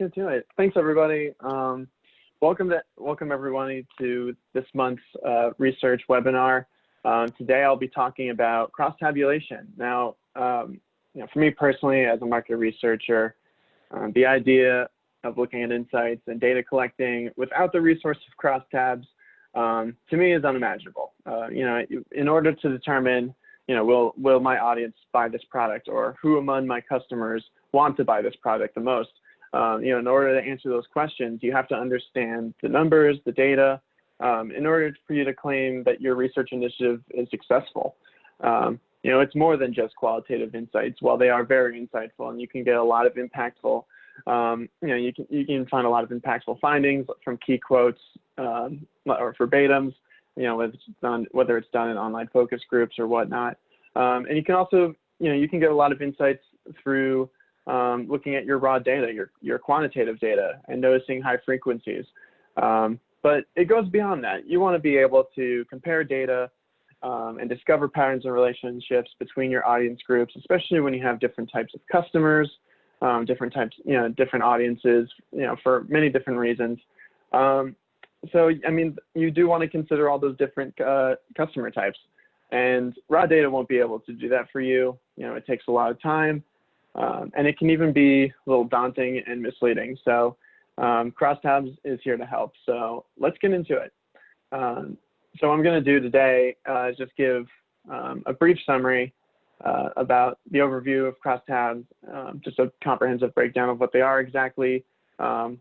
get to it. Thanks, everybody. Welcome everybody to this month's research webinar. Today I'll be talking about cross-tabulation. Now, for me personally, as a market researcher, the idea of looking at insights and data collecting without the resource of crosstabs, to me, is unimaginable. In order to determine, will my audience buy this product, or who among my customers want to buy this product the most? In order to answer those questions, you have to understand the numbers, the data, in order for you to claim that your research initiative is successful. It's more than just qualitative insights. While they are very insightful and you can get a lot of impactful, you can find a lot of impactful findings from key quotes or verbatims, whether it's done in online focus groups or whatnot. And you can also, you can get a lot of insights through looking at your raw data, your quantitative data, and noticing high frequencies. But it goes beyond that. You want to be able to compare data and discover patterns and relationships between your audience groups, especially when you have different types of customers, different audiences, for many different reasons. So, you do want to consider all those different customer types, and raw data won't be able to do that for you. It takes a lot of time. And it can even be a little daunting and misleading. So crosstabs is here to help. So let's get into it. So what I'm going to do today is just give a brief summary about the overview of crosstabs, just a comprehensive breakdown of what they are exactly,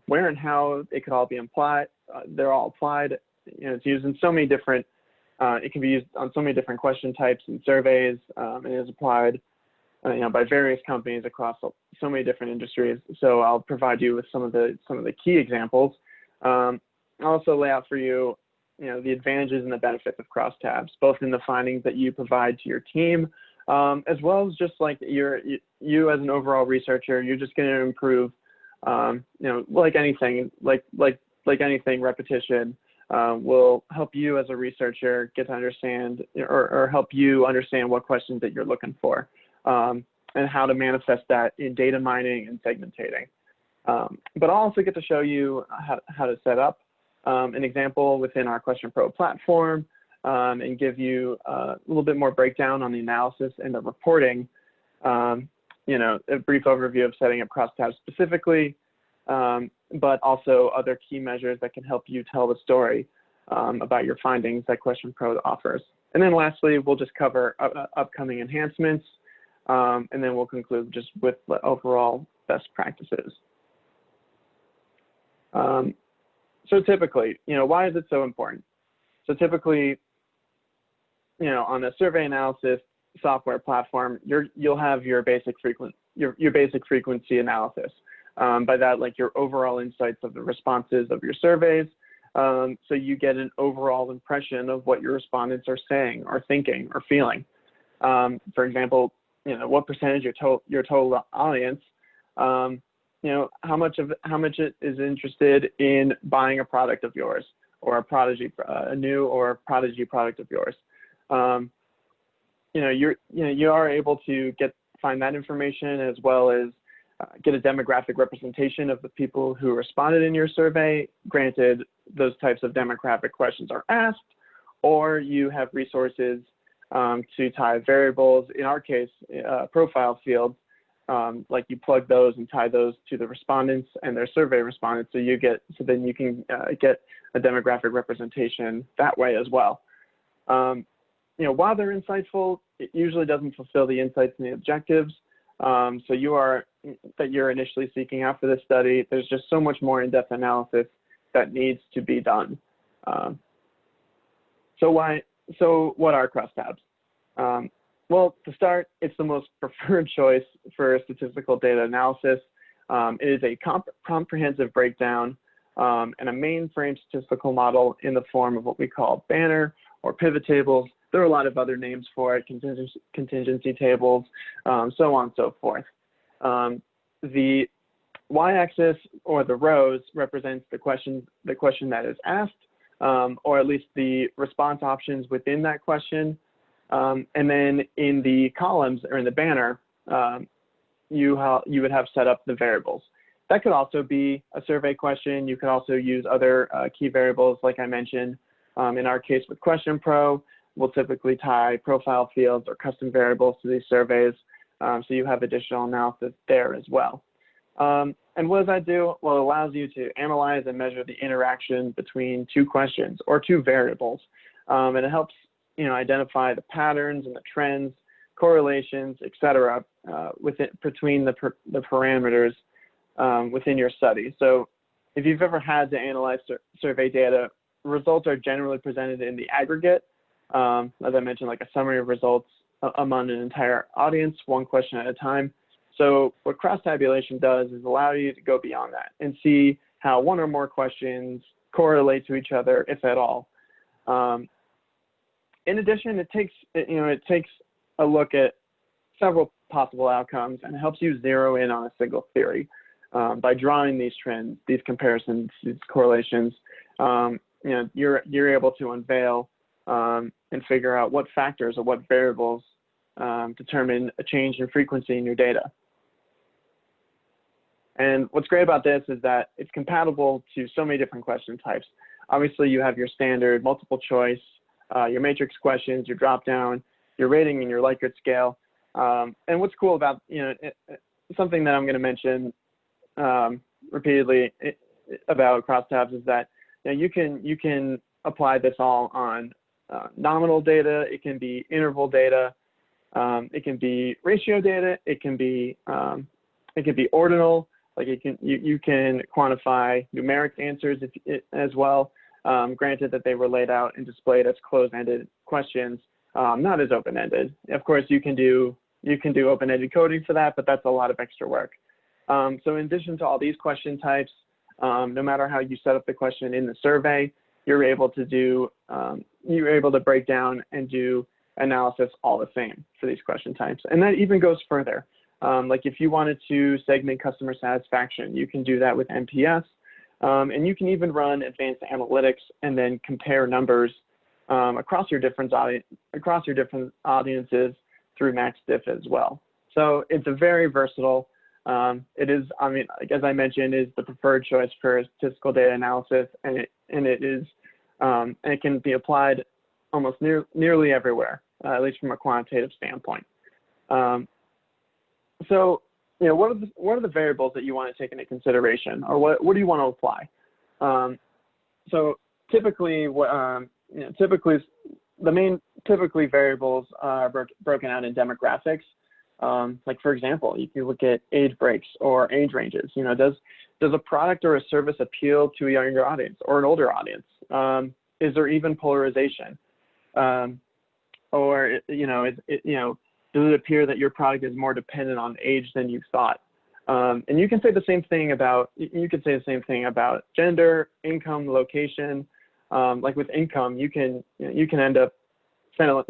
where and how it could all be applied. They're all applied. It's used in so many different, it can be used on so many different question types and surveys, and is applied by various companies across so many different industries. So I'll provide you with some of the key examples. I'll also lay out for you, the advantages and the benefits of crosstabs, both in the findings that you provide to your team, as well as just like you as an overall researcher, you're just going to improve. Like anything, like anything, repetition will help you as a researcher get to understand, or help you understand what questions that you're looking for. And how to manifest that in data mining and segmentating. But I'll also get to show you how to set up an example within our QuestionPro platform, and give you a little bit more breakdown on the analysis and the reporting, a brief overview of setting up crosstabs specifically, but also other key measures that can help you tell the story about your findings that QuestionPro offers. And then lastly, we'll just cover upcoming enhancements, and then we'll conclude just with the overall best practices. So typically, why is it so important? So typically, on a survey analysis software platform, you'll have your basic frequency analysis. By that, like your overall insights of the responses of your surveys. So you get an overall impression of what your respondents are saying or thinking or feeling. For example, what percentage of your total audience, how much is interested in buying a product of yours, or a new or prodigy product of yours. You are able to find that information, as well as get a demographic representation of the people who responded in your survey. Granted, those types of demographic questions are asked, or you have resources to tie variables, in our case, profile fields, like you plug those and tie those to the respondents and their survey respondents, so then you can get a demographic representation that way as well. While they're insightful, it usually doesn't fulfill the insights and the objectives that you're initially seeking out for this study. There's just so much more in-depth analysis that needs to be done. So what are crosstabs? Well, to start, it's the most preferred choice for statistical data analysis. It is a comprehensive breakdown and a mainframe statistical model in the form of what we call banner or pivot tables. There are a lot of other names for it, contingency tables, so on and so forth. The y-axis, or the rows, represents the question that is asked, or at least the response options within that question. And then in the columns, or in the banner, you would have set up the variables. That could also be a survey question. You could also use other key variables, like I mentioned. In our case with QuestionPro, we'll typically tie profile fields or custom variables to these surveys, so you have additional analysis there as well. And what does that do? Well, it allows you to analyze and measure the interaction between two questions or two variables, and it helps identify the patterns and the trends, correlations, et cetera, between the parameters within your study. So if you've ever had to analyze survey data, results are generally presented in the aggregate, as I mentioned, like a summary of results among an entire audience, one question at a time. So what cross-tabulation does is allow you to go beyond that and see how one or more questions correlate to each other, if at all. In addition, it takes a look at several possible outcomes and helps you zero in on a single theory. By drawing these trends, these comparisons, these correlations, you're able to unveil and figure out what factors or what variables determine a change in frequency in your data. And what's great about this is that it's compatible to so many different question types. Obviously, you have your standard multiple choice, your matrix questions, your drop down, your rating, and your Likert scale. And what's cool about, something that I'm going to mention repeatedly about crosstabs is that you can apply this all on nominal data. It can be interval data. It can be ratio data. It can be ordinal. Like you can quantify numeric answers as well. Granted that they were laid out and displayed as closed-ended questions, not as open-ended. Of course, you can do open-ended coding for that, but that's a lot of extra work. So in addition to all these question types, no matter how you set up the question in the survey, you're able to break down and do analysis all the same for these question types. And that even goes further. Like if you wanted to segment customer satisfaction, you can do that with NPS. And you can even run advanced analytics and then compare numbers across your different audiences through MaxDiff as well. So it's a very versatile. It is, as I mentioned, is the preferred choice for statistical data analysis, and it can be applied almost nearly everywhere, at least from a quantitative standpoint. So, what are the variables that you want to take into consideration, or what do you want to apply? So typically, typically variables are broken out in demographics. Like for example, you can look at age breaks or age ranges. Does a product or a service appeal to a younger audience or an older audience? Is there even polarization? Or does it appear that your product is more dependent on age than you thought? And you can say the same thing about gender, income, location. Like with income, you can end up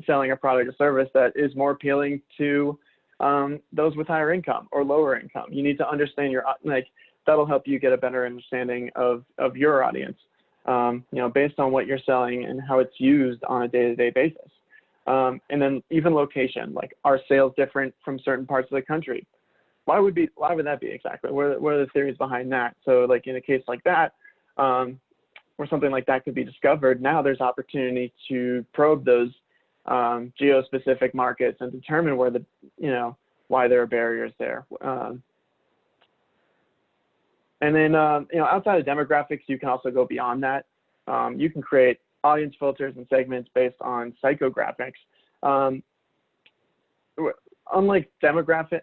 selling a product or service that is more appealing to those with higher income or lower income. You need to understand that'll help you get a better understanding of your audience, based on what you're selling and how it's used on a day-to-day basis. And then even location, like are sales different from certain parts of the country? Why would that be exactly? What are the theories behind that? So like in a case like that, where something like that could be discovered, now there's opportunity to probe those geo-specific markets and determine where why there are barriers there. And then, outside of demographics, you can also go beyond that. You can create audience filters and segments based on psychographics. Unlike demographics,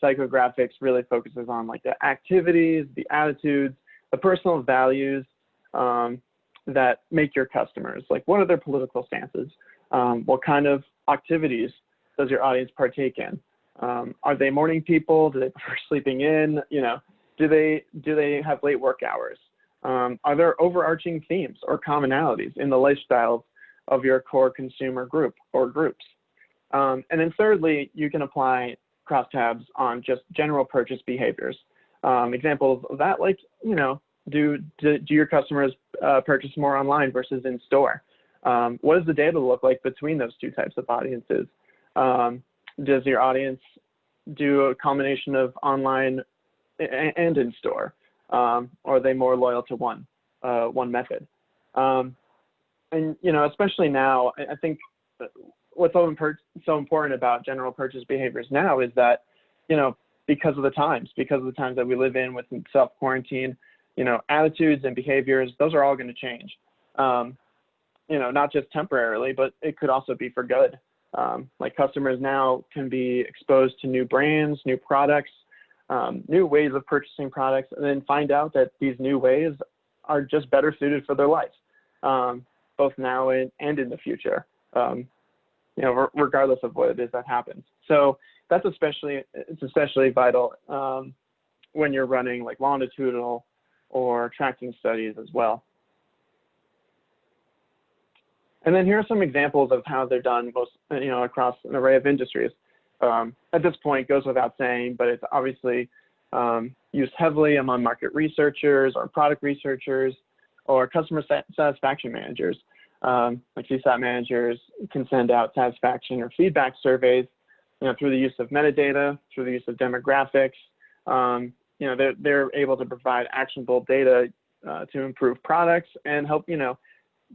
psychographics really focuses on like the activities, the attitudes, the personal values that make your customers. Like, what are their political stances? What kind of activities does your audience partake in? Are they morning people? Do they prefer sleeping in? Do they have late work hours? Are there overarching themes or commonalities in the lifestyles of your core consumer group or groups? And then thirdly, you can apply crosstabs on just general purchase behaviors. Examples of that, like, do your customers purchase more online versus in store? What does the data look like between those two types of audiences? Does your audience do a combination of online and in store? Or are they more loyal to one method? And especially now, I think what's so important about general purchase behaviors now is that, because of the times that we live in with self-quarantine, attitudes and behaviors, those are all going to change. Not just temporarily, but it could also be for good. Like customers now can be exposed to new brands, new products, new ways of purchasing products, and then find out that these new ways are just better suited for their life, both now and in the future, regardless of what it is that happens. So it's especially vital when you're running like longitudinal or tracking studies as well. And then here are some examples of how they're done across an array of industries. At this point, it goes without saying, but it's obviously used heavily among market researchers or product researchers or customer satisfaction managers. Like CSAT managers can send out satisfaction or feedback surveys, through the use of metadata, through the use of demographics. They're able to provide actionable data to improve products and help,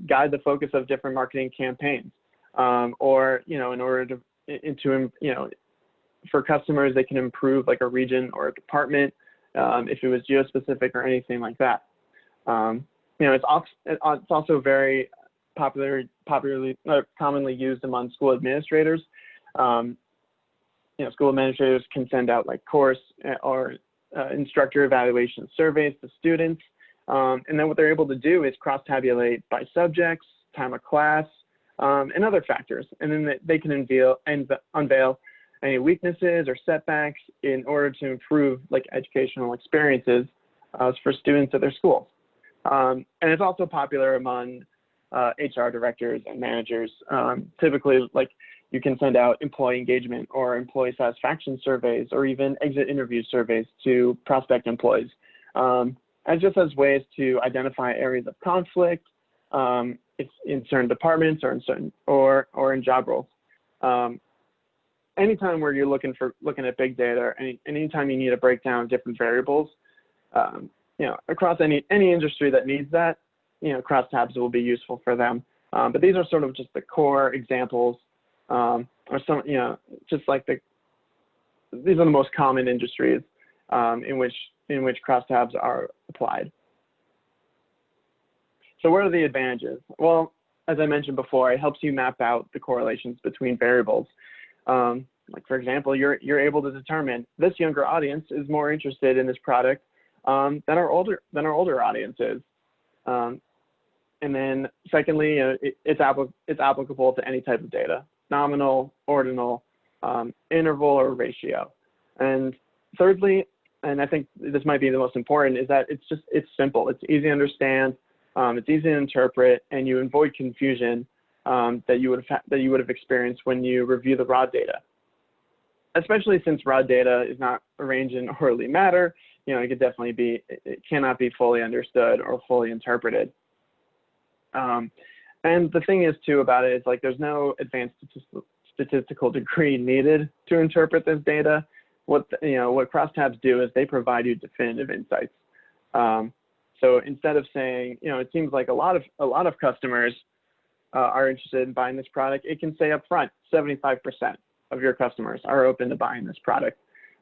guide the focus of different marketing campaigns. Or, in order to, for customers, they can improve like a region or a department if it was geospecific or anything like that. It's also very commonly used among school administrators. School administrators can send out like course or instructor evaluation surveys to students. And then what they're able to do is cross-tabulate by subjects, time of class, and other factors. And then they can unveil any weaknesses or setbacks in order to improve like educational experiences for students at their schools. And it's also popular among HR directors and managers. Typically, like you can send out employee engagement or employee satisfaction surveys or even exit interview surveys to prospect employees. And just as ways to identify areas of conflict in certain departments or in job roles. Anytime where you're looking at big data, anytime you need to break down different variables, across any industry that needs that, crosstabs will be useful for them. But these are sort of just the core examples, or some, just like these are the most common industries in which crosstabs are applied. So what are the advantages? Well, as I mentioned before, it helps you map out the correlations between variables. Like for example, you're able to determine this younger audience is more interested in this product than our older audience is. And then secondly, it's applicable to any type of data, nominal, ordinal, interval, or ratio. And thirdly, and I think this might be the most important, is that it's simple. It's easy to understand, it's easy to interpret, and you avoid confusion that you would have experienced when you review the raw data. Especially since raw data is not arranged in orderly matter, it cannot be fully understood or fully interpreted. And the thing is too about it is like there's no advanced statistical degree needed to interpret this data. What crosstabs do is they provide you definitive insights. So instead of saying, it seems like a lot of customers are interested in buying this product, it can say up front, 75% of your customers are open to buying this product.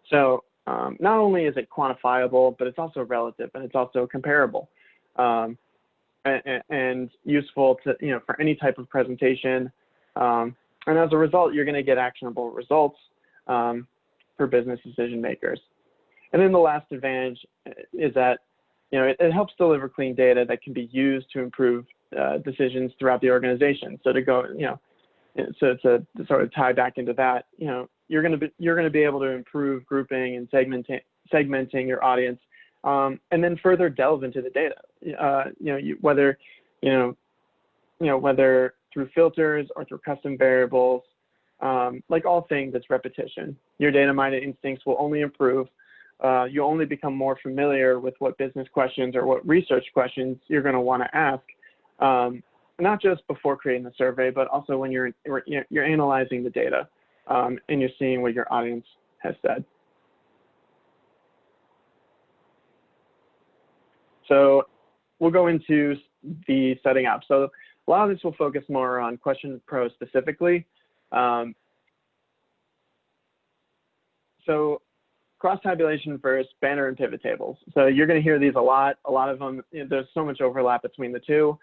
So not only is it quantifiable, but it's also relative and it's also comparable and useful to for any type of presentation. And as a result, you're going to get actionable results for business decision makers. And then the last advantage is that it helps deliver clean data that can be used to improve decisions throughout the organization. So to sort of tie back into that, you're going to be able to improve grouping and segmenting your audience, and then further delve into the data. Whether through filters or through custom variables, like all things, it's repetition. Your data-minded instincts will only improve. You only become more familiar with what business questions or what research questions you're going to want to ask. Not just before creating the survey, but also when you're analyzing the data and you're seeing what your audience has said. So we'll go into the setting up. So a lot of this will focus more on QuestionPro specifically. So cross-tabulation versus banner and pivot tables. So you're going to hear these a lot. A lot of them, there's so much overlap between the two.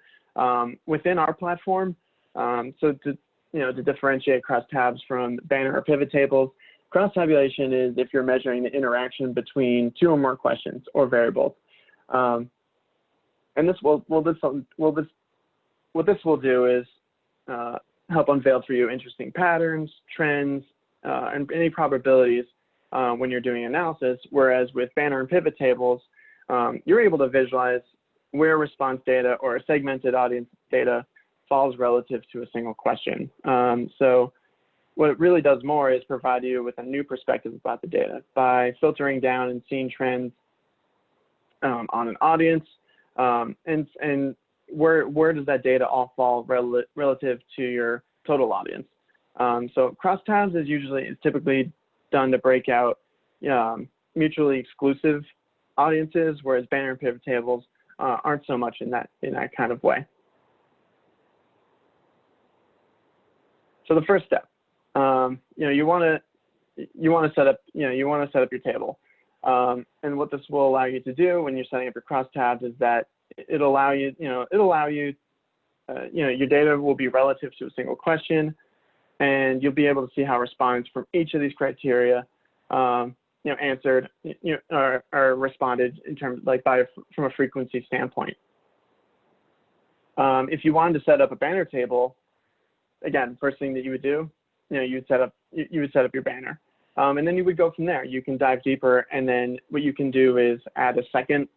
Within our platform, so to differentiate crosstabs from banner or pivot tables, cross-tabulation is if you're measuring the interaction between two or more questions or variables. And what this will do is help unveil for you interesting patterns, trends, and any probabilities when you're doing analysis, whereas with banner and pivot tables, you're able to visualize where response data or segmented audience data falls relative to a single question. So what it really does more is provide you with a new perspective about the data by filtering down and seeing trends on an audience, and where does that data all fall relative to your total audience. So crosstabs is typically done to break out mutually exclusive audiences, whereas banner and pivot tables aren't so much in that kind of way. So the first step, you want to set up your table, and what this will allow you to do when you're setting up your crosstabs is that it'll allow you, your data will be relative to a single question, and you'll be able to see how respondents from each of these criteria, answered, or responded in terms from a frequency standpoint. If you wanted to set up a banner table, again, first thing that you would do, you would set up your banner, and then you would go from there. You can dive deeper, and then what you can do is add a second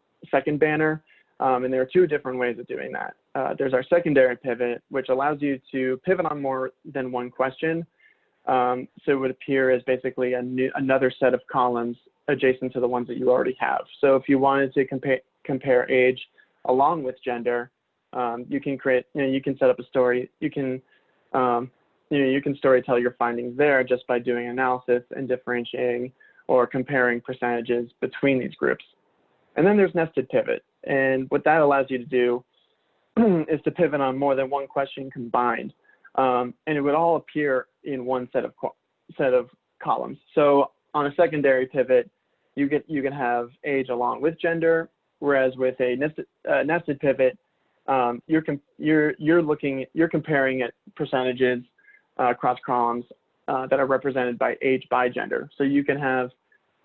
banner, and there are two different ways of doing that. There's our secondary pivot, which allows you to pivot on more than one question. So it would appear as basically another set of columns adjacent to the ones that you already have. So if you wanted to compare age along with gender, you can create, you can set up a story. You can story tell your findings there just by doing analysis and differentiating or comparing percentages between these groups. And then there's nested pivot. And what that allows you to do is to pivot on more than one question combined. And it would all appear in one set of columns. So on a secondary pivot, you can have age along with gender, whereas with a nested pivot, you're comparing it percentages across columns that are represented by age by gender. So you can have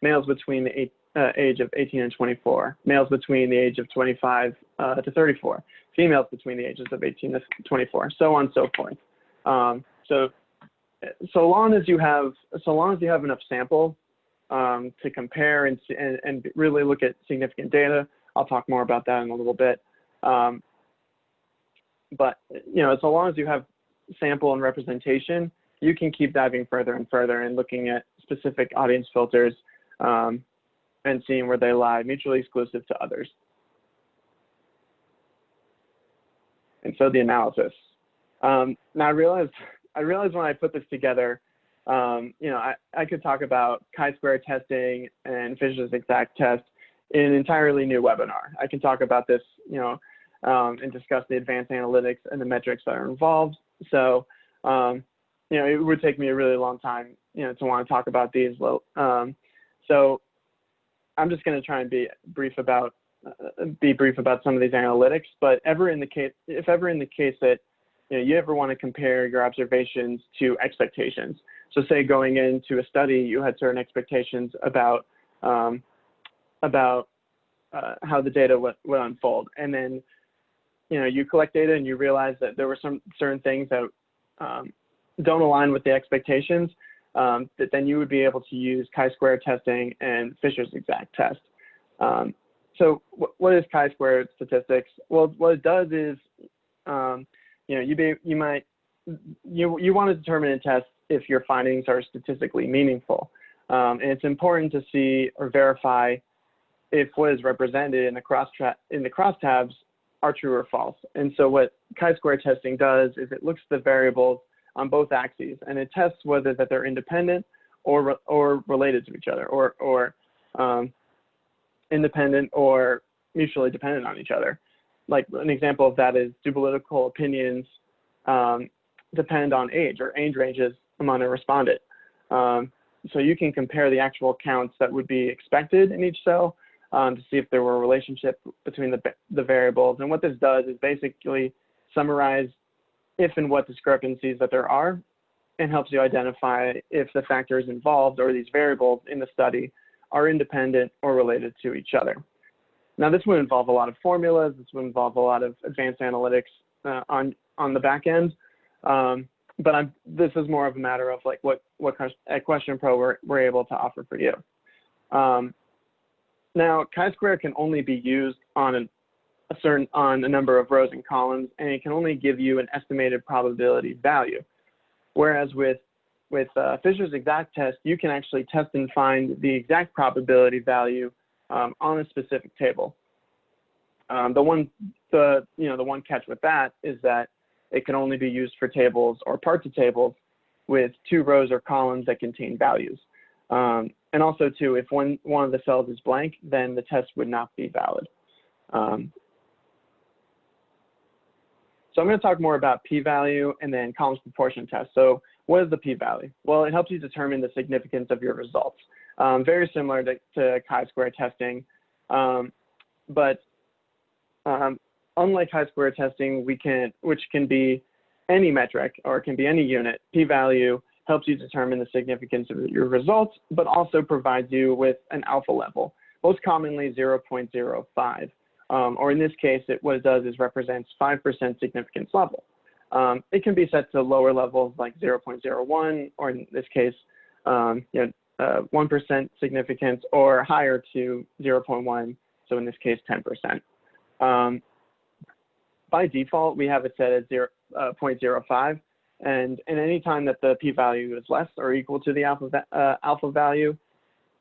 males between the age of 18 and 24, males between the age of 25 to 34, females between the ages of 18 to 24, so on and so forth. So long as you have enough sample to compare and really look at significant data, I'll talk more about that in a little bit. But so long as you have sample and representation, you can keep diving further and further and looking at specific audience filters and seeing where they lie mutually exclusive to others. And so the analysis. Now I realized when I put this together, I could talk about Chisquare testing and Fisher's exact test in an entirely new webinar. I can talk about this, and discuss the advanced analytics and the metrics that are involved. So, it would take me a really long time, to want to talk about these. So I'm just going to try and be brief about some of these analytics. But if ever in the case that you ever want to compare your observations to expectations. So say going into a study, you had certain expectations about how the data would unfold, and then you collect data and you realize that there were some certain things that don't align with the expectations, that then you would be able to use Chisquare testing and Fisher's exact test. So what is Chisquare statistics? Well, what it does is, you want to determine and test if your findings are statistically meaningful, and it's important to see or verify if what is represented in the crosstabs are true or false. And so what Chisquare testing does is it looks at the variables on both axes, and it tests whether that they're independent or related to each other, or independent or mutually dependent on each other. Like an example of that is, do political opinions depend on age or age ranges among a respondent? So you can compare the actual counts that would be expected in each cell to see if there were a relationship between the variables. And what this does is basically summarize if and what discrepancies that there are, and helps you identify if the factors involved or these variables in the study are independent or related to each other. Now, this would involve a lot of formulas. This would involve a lot of advanced analytics on the back end. But this is more of a matter of like what at QuestionPro we're able to offer for you. Now, Chi-square can only be used on a number of rows and columns, and it can only give you an estimated probability value. Whereas with Fisher's exact test, you can actually test and find the exact probability value on a specific table. The one catch with that is that it can only be used for tables or parts of tables with 2 rows or columns that contain values. And also too, if one of the cells is blank, then the test would not be valid. So I'm going to talk more about p-value and then columns proportion test. So what is the p-value? Well, it helps you determine the significance of your results. Very similar to chi-square testing, but unlike chi-square testing, which can be any metric or it can be any unit, p-value helps you determine the significance of your results, but also provides you with an alpha level, most commonly 0.05. Or in this case, what it does is represents 5% significance level. It can be set to lower levels like 0.01, or in this case, 1% significance, or higher to 0.1, so in this case, 10%. By default, we have it set at 0.05, and any time that the p-value is less or equal to the alpha value,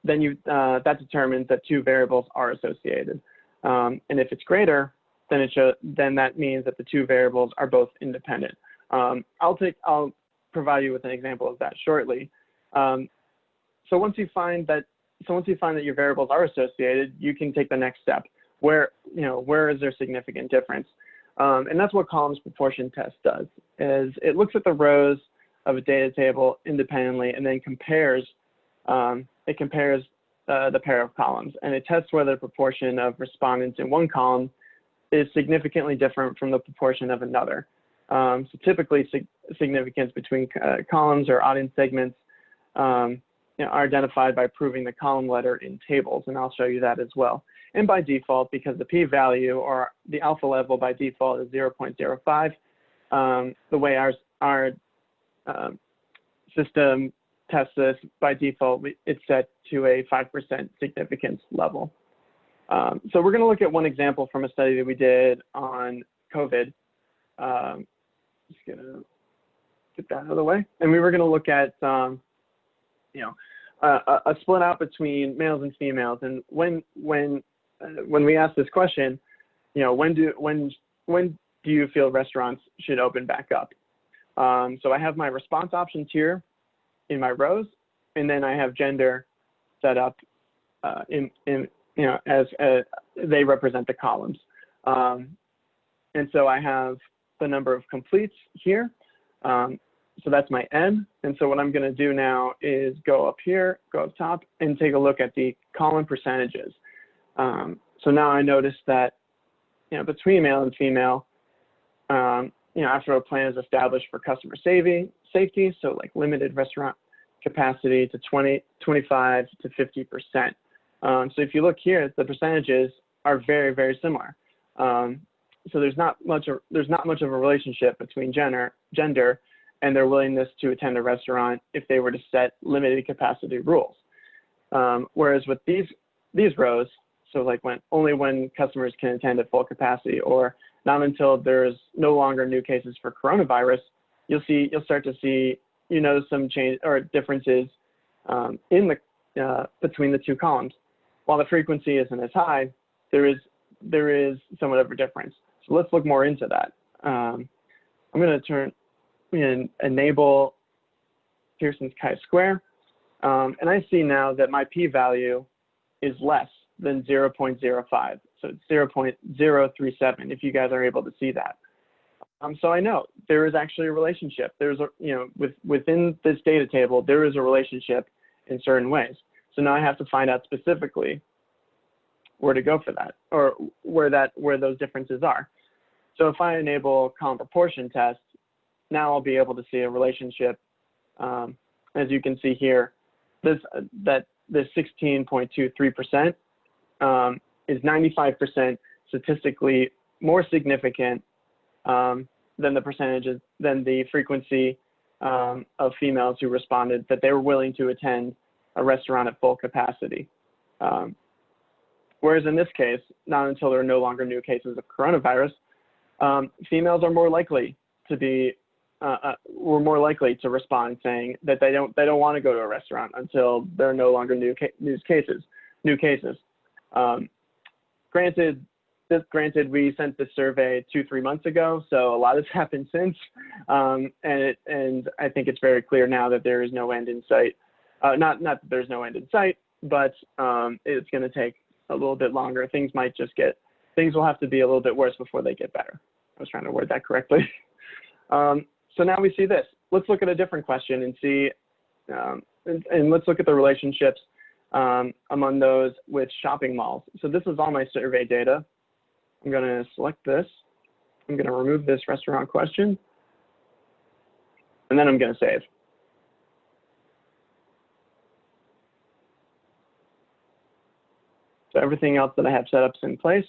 then that determines that 2 variables are associated. And if it's greater, then that means that the 2 variables are both independent. I'll provide you with an example of that shortly. So once you find that your variables are associated, you can take the next step. Where is there significant difference? And that's what columns proportion test does. Is it looks at the rows of a data table independently and then compares the pair of columns, and it tests whether the proportion of respondents in one column is significantly different from the proportion of another. So typically, significance between columns or audience segments are identified by proving the column letter in tables, and I'll show you that as well. And by default, because the p-value or the alpha level by default is 0.05, the way our system tests this, by default, it's set to a 5% significance level. So we're going to look at one example from a study that we did on COVID. Just going to get that out of the way. And we were going to look at, a split out between males and females. And when we asked this question, when do you feel restaurants should open back up? So I have my response options here in my rows, and then I have gender set up as they represent the columns. And so I have the number of completes here. So that's my N. And so what I'm going to do now is go up here, go up top, and take a look at the column percentages. So now I notice that between male and female, after a plan is established for customer safety, so like limited restaurant capacity to 25 to 50%. So if you look here, the percentages are very, very similar. So there's not much of a relationship between gender and their willingness to attend a restaurant if they were to set limited capacity rules. Whereas with these rows, so like only when customers can attend at full capacity, or not until there's no longer new cases for coronavirus, you'll start to see some change or differences between the 2 columns. While the frequency isn't as high, there is somewhat of a difference. So let's look more into that. I'm going to enable Pearson's chi-square, and I see now that my p-value is less than 0.05. So it's 0.037, if you guys are able to see that. So I know there is actually a relationship. There's within this data table, there is a relationship in certain ways. So now I have to find out specifically where to go for that, or where those differences are. So if I enable column proportion test, now I'll be able to see a relationship. As you can see here, this 16.23% is 95% statistically more significant than the frequency of females who responded that they were willing to attend a restaurant at full capacity. Whereas in this case, not until there are no longer new cases of coronavirus, females are more likely to be more likely to respond saying that they don't want to go to a restaurant until there are no longer new cases. Granted, we sent this survey 2-3 months ago, so a lot has happened since, and I think it's very clear now that there is no end in sight. Not that there's no end in sight, but it's going to take a little bit longer. Things will have to be a little bit worse before they get better. I was trying to word that correctly. So now we see this. Let's look at a different question and see, and let's look at the relationships among those with shopping malls. So this is all my survey data. I'm going to select this. I'm going to remove this restaurant question, and then I'm going to save. So everything else that I have set up is in place.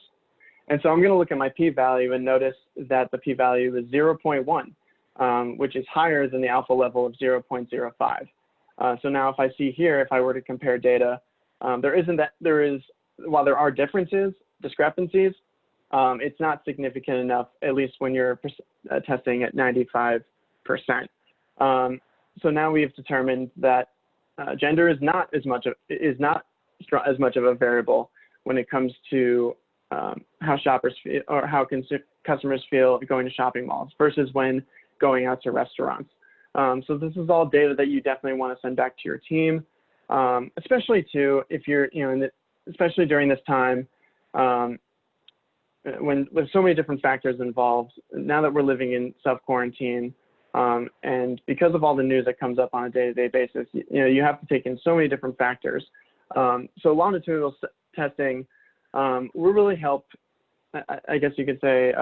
And so I'm going to look at my p-value and notice that the p-value is 0.1, which is higher than the alpha level of 0.05. So now if I see here, if I were to compare data, while there are discrepancies, it's not significant enough, at least when you're testing at 95%. So now we have determined that gender is not as much of a variable when it comes to how shoppers feel, or how customers feel going to shopping malls versus when going out to restaurants. So this is all data that you definitely want to send back to your team, especially if you're, especially during this time when with so many different factors involved. Now that we're living in self-quarantine, and because of all the news that comes up on a day-to-day basis, you have to take in so many different factors. So longitudinal testing will really help, I guess you could say,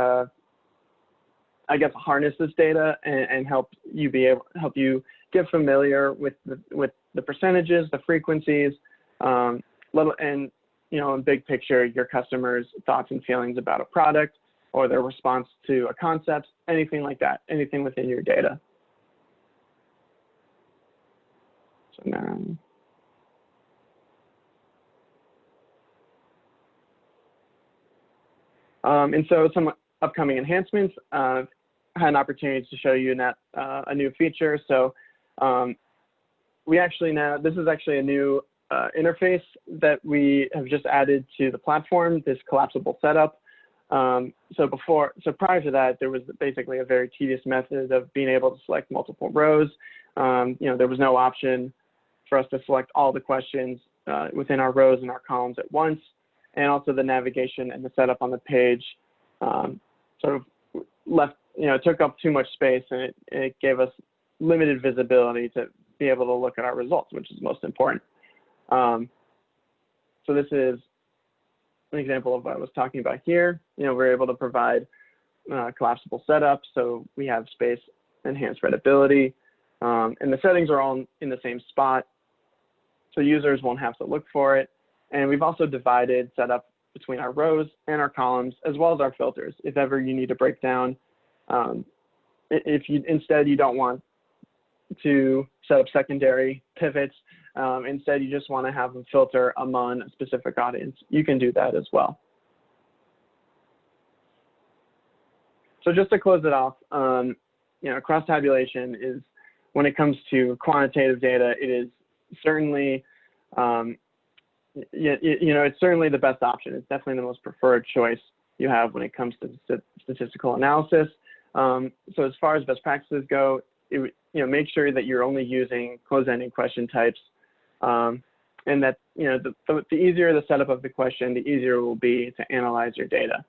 harness this data and help you get familiar with the percentages, the frequencies, and in big picture, your customers' thoughts and feelings about a product or their response to a concept, anything like that, anything within your data. So now. And so some upcoming enhancements. I had an opportunity to show you a new feature. So this is actually a new interface that we have just added to the platform, this collapsible setup. So prior to that, there was basically a very tedious method of being able to select multiple rows. There was no option for us to select all the questions within our rows and our columns at once. And also the navigation and the setup on the page sort of took up too much space, and it gave us limited visibility to be able to look at our results, which is most important. So this is an example of what I was talking about here. We're able to provide collapsible setup, so we have space, enhanced readability, and the settings are all in the same spot, so users won't have to look for it. And we've also divided setup between our rows and our columns, as well as our filters. If ever you need to break down, if you don't want to set up secondary pivots, instead you just want to have them filter among a specific audience, you can do that as well. So just to close it off, cross-tabulation is, when it comes to quantitative data, it is certainly it's certainly the best option. It's definitely the most preferred choice you have when it comes to statistical analysis. So as far as best practices go, make sure that you're only using closed-ended question types. and that, the easier the setup of the question, the easier it will be to analyze your data.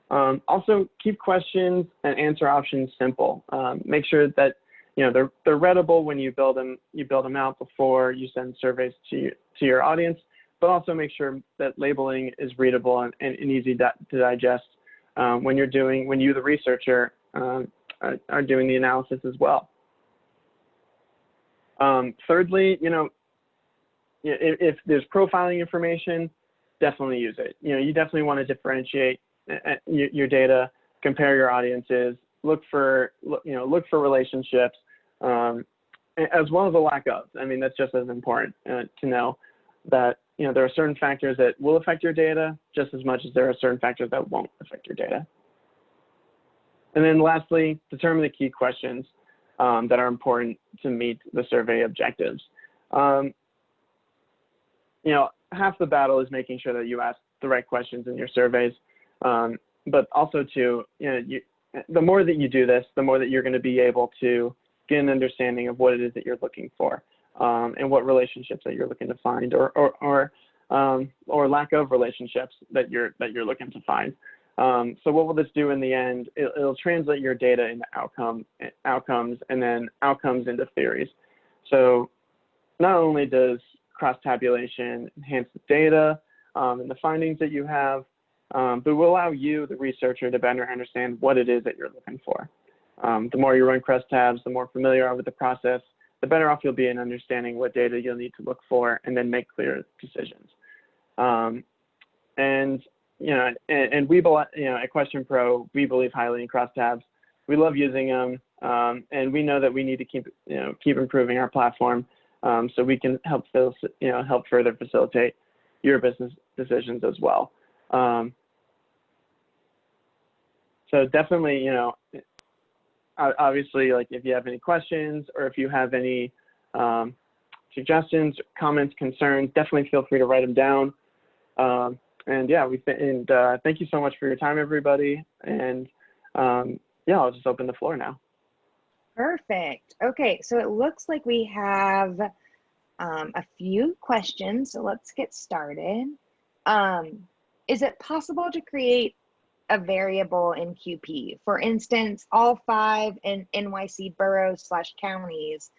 Also, keep questions and answer options simple. Make sure that they're readable when you build them out before you send surveys to your audience, but also make sure that labeling is readable and easy to digest when you, the researcher, are doing the analysis as well. Thirdly, if there's profiling information, definitely use it. You definitely want to differentiate your data, compare your audiences, look for relationships, as well as a lack of. I mean, that's just as important to know that there are certain factors that will affect your data just as much as there are certain factors that won't affect your data. And then lastly, determine the key questions that are important to meet the survey objectives. Half the battle is making sure that you ask the right questions in your surveys, but also too, the more that you do this, the more that you're going to be able to get an understanding of what it is that you're looking for, and what relationships that you're looking to find, or lack of relationships that you're looking to find. So what will this do in the end? It'll translate your data into outcomes, and then outcomes into theories. So not only does cross-tabulation enhance the data and the findings that you have, but will allow you, the researcher, to better understand what it is that you're looking for. The more you run crosstabs, the more familiar you are with the process, the better off you'll be in understanding what data you'll need to look for and then make clear decisions. And we, at QuestionPro, we believe highly in crosstabs. We love using them, and we know that we need to keep improving our platform so we can help further facilitate your business decisions as well. So definitely, obviously, like if you have any questions or if you have any suggestions, comments, concerns, definitely feel free to write them down. And yeah, thank you so much for your time, everybody. And yeah, I'll just open the floor now. Perfect. Okay, so it looks like we have a few questions, so let's get started. Is it possible to create a variable in QP? For instance, all 5 in NYC boroughs/counties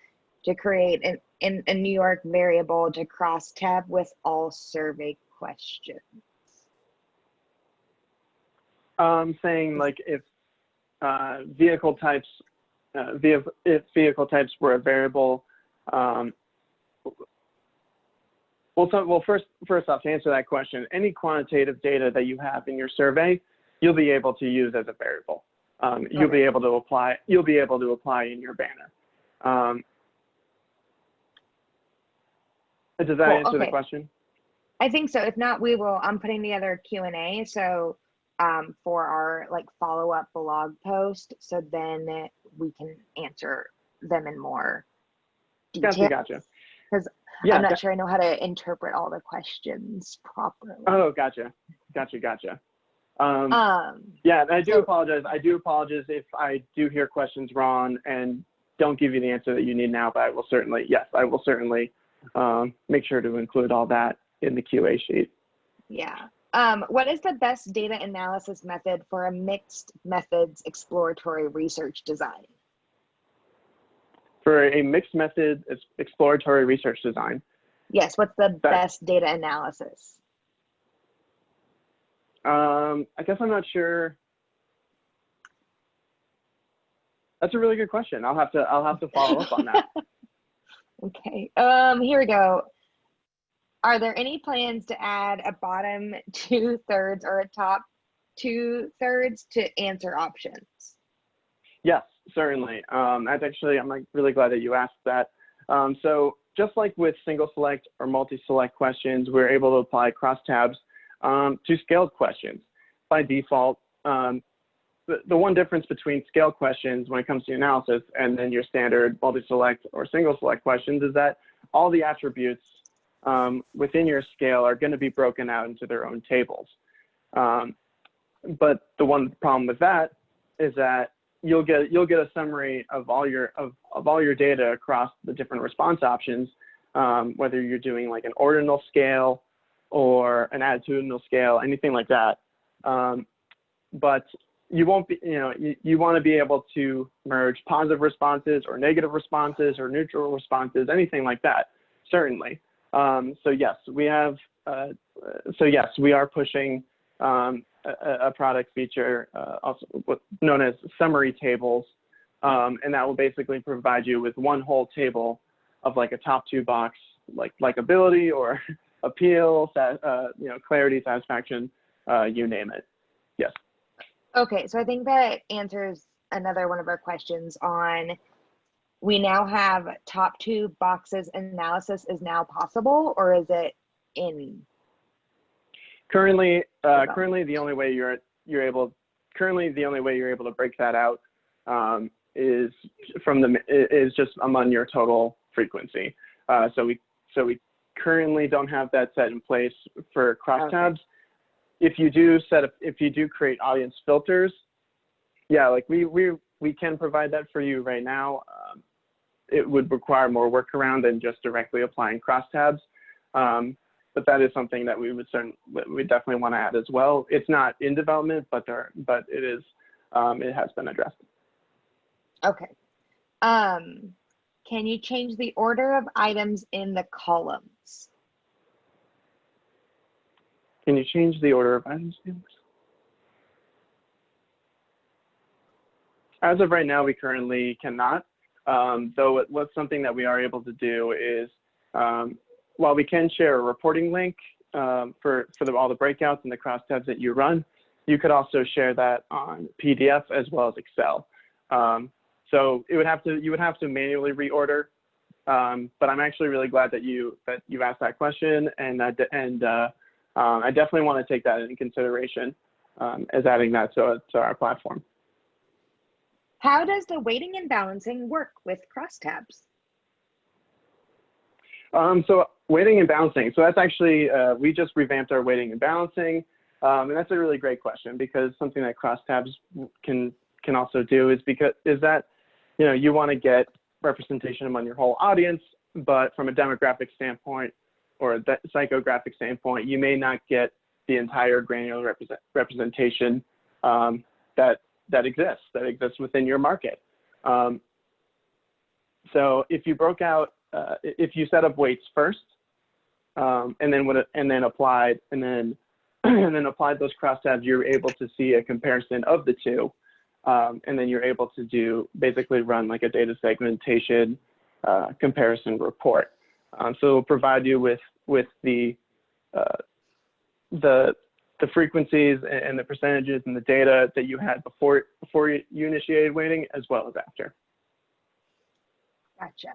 to create a New York variable to cross-tab with all survey questions? Saying like if vehicle types were a variable. Well, first off, to answer that question, any quantitative data that you have in your survey, you'll be able to use as a variable. You'll be able to apply. You'll be able to apply in your banner. Does that answer the question? I think so. If not, we will. I'm putting together Q&A. So for our follow-up blog post, so then we can answer them in more detail. Gotcha. Because I'm not sure I know how to interpret all the questions properly. Oh, gotcha. Yeah, and I do apologize. I do apologize if I do hear questions wrong and don't give you the answer that you need now, but I will certainly, make sure to include all that in the QA sheet. Yeah. What is the best data analysis method for a mixed methods exploratory research design? For a mixed method exploratory research design? Yes, what's the best data analysis? I guess I'm not sure. That's a really good question. I'll have to follow up on that. Okay. Here we go. Are there any plans to add a bottom 2/3 or a top 2/3 to answer options? Yes, certainly. That's actually, I'm really glad that you asked that. So just like with single select or multi-select questions, we're able to apply crosstabs to scaled questions. By default, the one difference between scaled questions when it comes to analysis and then your standard multi-select or single select questions is that all the attributes within your scale are going to be broken out into their own tables. But the one problem with that is that you'll get a summary of all your data across the different response options, whether you're doing like an ordinal scale or an attitudinal scale, anything like that. But you won't be, you want to be able to merge positive responses or negative responses or neutral responses, anything like that, certainly. So yes, we have, we are pushing a product feature also known as summary tables, and that will basically provide you with one whole table of like a top two box, like likability or appeal, clarity, satisfaction, you name it. Yes. Okay, so I think that answers another one of our questions on, we now have top two boxes analysis is now possible, or is it in? Currently the only way you're able to break that out is just among your total frequency. So we currently don't have that set in place for crosstabs. Okay. If you do create audience filters, yeah, like we can provide that for you right now. It would require more workaround than just directly applying crosstabs. But that is something that we definitely want to add as well. It's not in development, but it is, it has been addressed. Okay. Can you change the order of items in the columns? Can you change the order of items? As of right now, we currently cannot. Though what's something that we are able to do is, while we can share a reporting link for all the breakouts and the crosstabs that you run, you could also share that on PDF as well as Excel. So you would have to manually reorder. But I'm actually really glad that you asked that question, and I definitely want to take that into consideration as adding that to our platform. How does the weighting and balancing work with crosstabs? So weighting and balancing. So that's actually, we just revamped our weighting and balancing. And that's a really great question, because something that crosstabs can also do is that, you want to get representation among your whole audience, but from a demographic standpoint or a psychographic standpoint, you may not get the entire granular representation that exists within your market. So if you broke out, if you set up weights first, and then applied those crosstabs, you're able to see a comparison of the two, and then you're able to basically run like a data segmentation comparison report. So it'll provide you with the frequencies and the percentages and the data that you had before you initiated weighting, as well as after. Gotcha.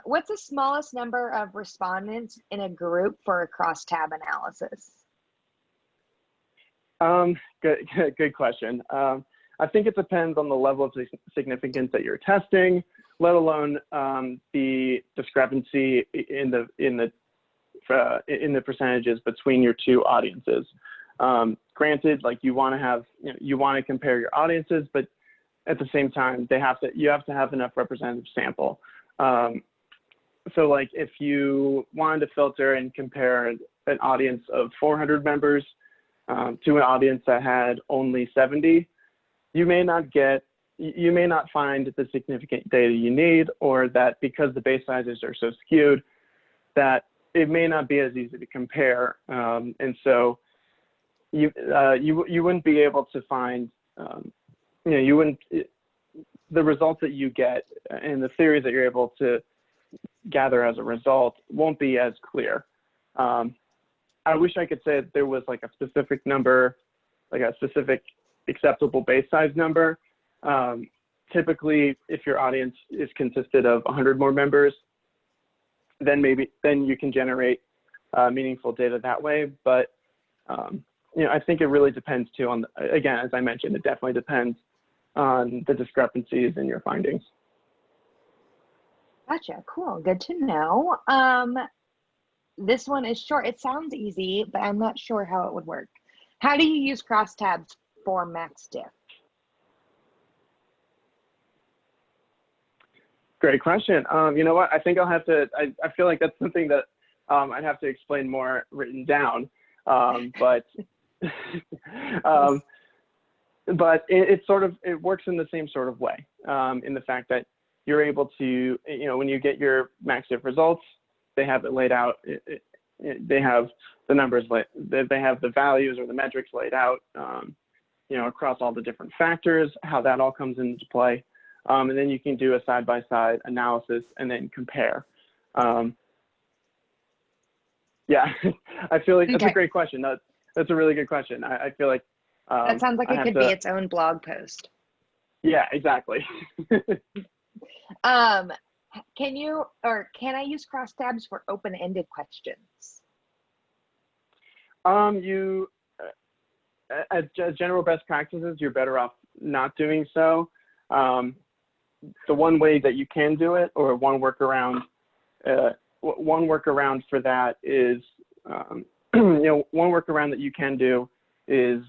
What's the smallest number of respondents in a group for a crosstab analysis? Good question. I think it depends on the level of significance that you're testing, let alone the discrepancy in the percentages between your two audiences. Granted, like you want to compare your audiences, but at the same time, you have to have enough representative sample. So like if you wanted to filter and compare an audience of 400 members to an audience that had only 70, you may not find the significant data you need, or that because the base sizes are so skewed that it may not be as easy to compare. And so you wouldn't be able to find, the results that you get and the theories that you're able to gather as a result won't be as clear. I wish I could say that there was like a specific number, like a specific acceptable base size number. Typically, if your audience is consisted of 100 more members, then you can generate meaningful data that way. But I think it really depends too on, again, as I mentioned, it definitely depends on the discrepancies in your findings. Gotcha, cool, good to know. This one is short. It sounds easy, but I'm not sure how it would work. How do you use crosstabs for max diff? Great question. You know what? I think I'll have to. I feel like that's something that I'd have to explain more written down. But it works in the same sort of way, in the fact that you're able to, when you get your MaxDiff results, they have it laid out. They have the numbers, they have the values or the metrics laid out, across all the different factors, how that all comes into play. And then you can do a side-by-side analysis and then compare. Yeah, I feel like that's a great question. That's a really good question. I feel like that sounds like it could be its own blog post. Yeah, exactly. Can I use crosstabs for open-ended questions? As general best practices, you're better off not doing so. The one way that you can do it, or one workaround for that is, one workaround that you can do is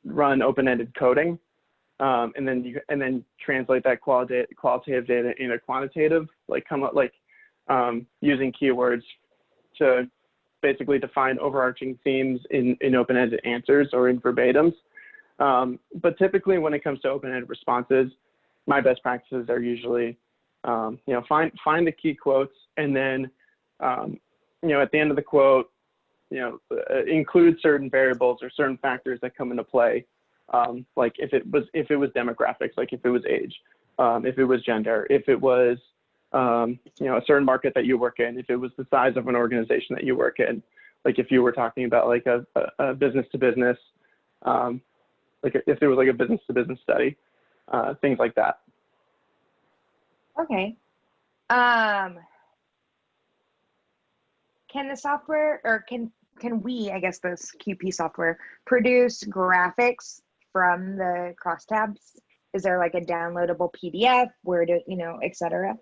run open-ended coding, and then translate that qualitative data into quantitative, using keywords to basically define overarching themes in open-ended answers or in verbatims. But typically, when it comes to open-ended responses, my best practices are usually, find the key quotes, and then, at the end of the quote, include certain variables or certain factors that come into play, like if it was demographics, like if it was age, if it was gender, if it was a certain market that you work in, if it was the size of an organization that you work in, like if you were talking about like a business to business, like if there was like a business to business study, things like that. Okay. Can the software, or can we, I guess this QP software, produce graphics from the crosstabs? Is there like a downloadable PDF, where to, et cetera?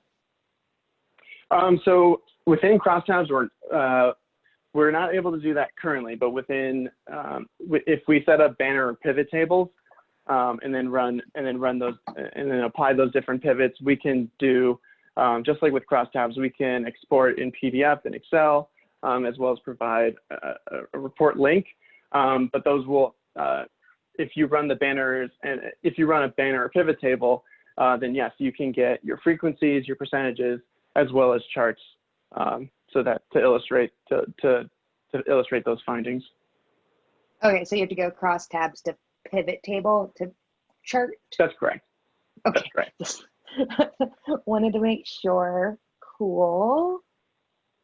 So within crosstabs, we're not able to do that currently, but within, if we set up banner or pivot tables, and then run those, and then apply those different pivots, we can do, just like with crosstabs, we can export in PDF and Excel, as well as provide a report link. But those will, if you run the banners, and if you run a banner or pivot table, then yes, you can get your frequencies, your percentages, as well as charts, so that to illustrate those findings. Okay, so you have to go crosstabs to pivot table to chart. That's correct. Okay. That's correct. Wanted to make sure. Cool.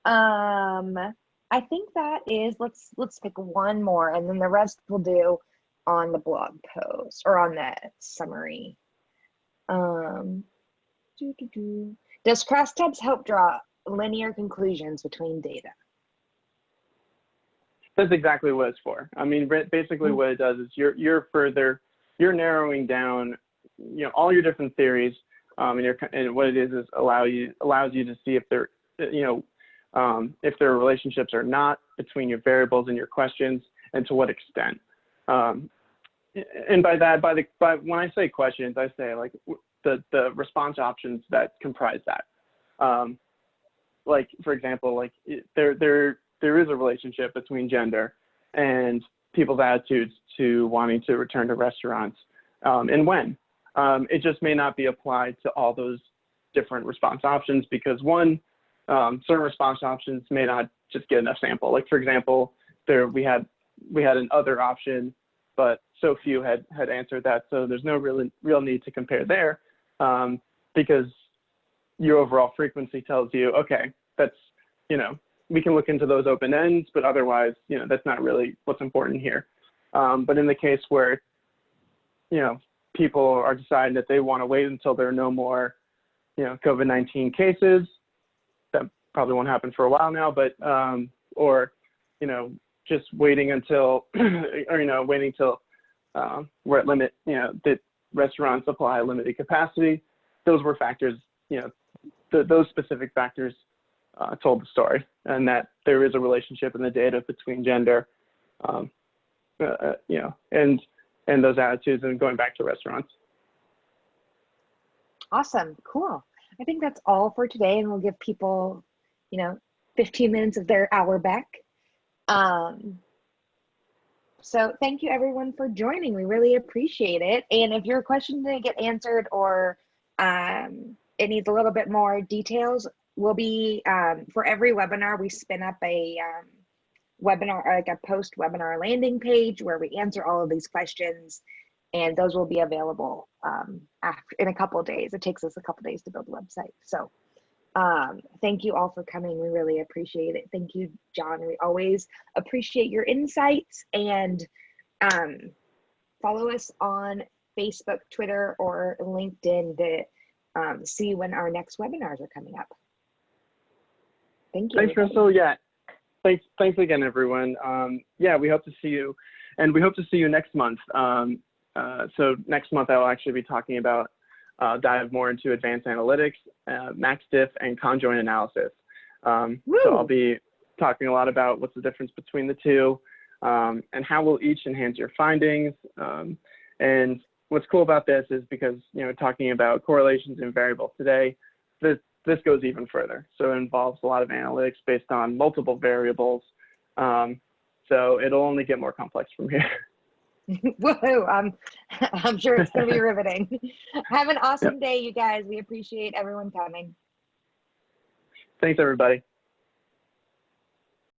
I think that is, let's pick one more, and then the rest we'll do on the blog post or on that summary. Does crosstabs help draw linear conclusions between data? That's exactly what it's for. I mean, basically what it does is you're narrowing down, all your different theories, and what it is allows you to see if there, if there are relationships or not between your variables and your questions, and to what extent. And by that, when I say questions, I say like the response options that comprise that. Like for example, like there is a relationship between gender and people's attitudes to wanting to return to restaurants, and when. It just may not be applied to all those different response options, because certain response options may not just get enough sample. Like for example, we had an other option, but so few had answered that, so there's no real need to compare there, because your overall frequency tells you, okay, that's, we can look into those open ends, but otherwise, that's not really what's important here. But in the case where, people are deciding that they want to wait until there are no more, COVID-19 cases, that probably won't happen for a while now, but, or, just waiting until, or, waiting till we're at limit, that restaurants apply limited capacity. Those were factors, those specific factors told the story, and that there is a relationship in the data between gender, and those attitudes, and going back to restaurants. Awesome, cool. I think that's all for today, and we'll give people, 15 minutes of their hour back. So thank you everyone for joining. We really appreciate it. And if your question didn't get answered or it needs a little bit more details, we'll be, for every webinar, we spin up a webinar, like a post-webinar landing page where we answer all of these questions, and those will be available in a couple of days. It takes us a couple of days to build the website. So thank you all for coming. We really appreciate it. Thank you, John. We always appreciate your insights, and follow us on Facebook, Twitter, or LinkedIn to see when our next webinars are coming up. Thank you. Thanks, Crystal. Yeah. Thanks again, everyone. Yeah, we hope to see you, and we hope to see you next month. So next month, I will actually be talking about dive more into advanced analytics, max diff, and conjoint analysis. So I'll be talking a lot about what's the difference between the two, and how will each enhance your findings. And what's cool about this is because, talking about correlations and variables today, this goes even further. So it involves a lot of analytics based on multiple variables. So it'll only get more complex from here. Woohoo! I'm sure it's going to be riveting. Have an awesome day, you guys. We appreciate everyone coming. Thanks, everybody.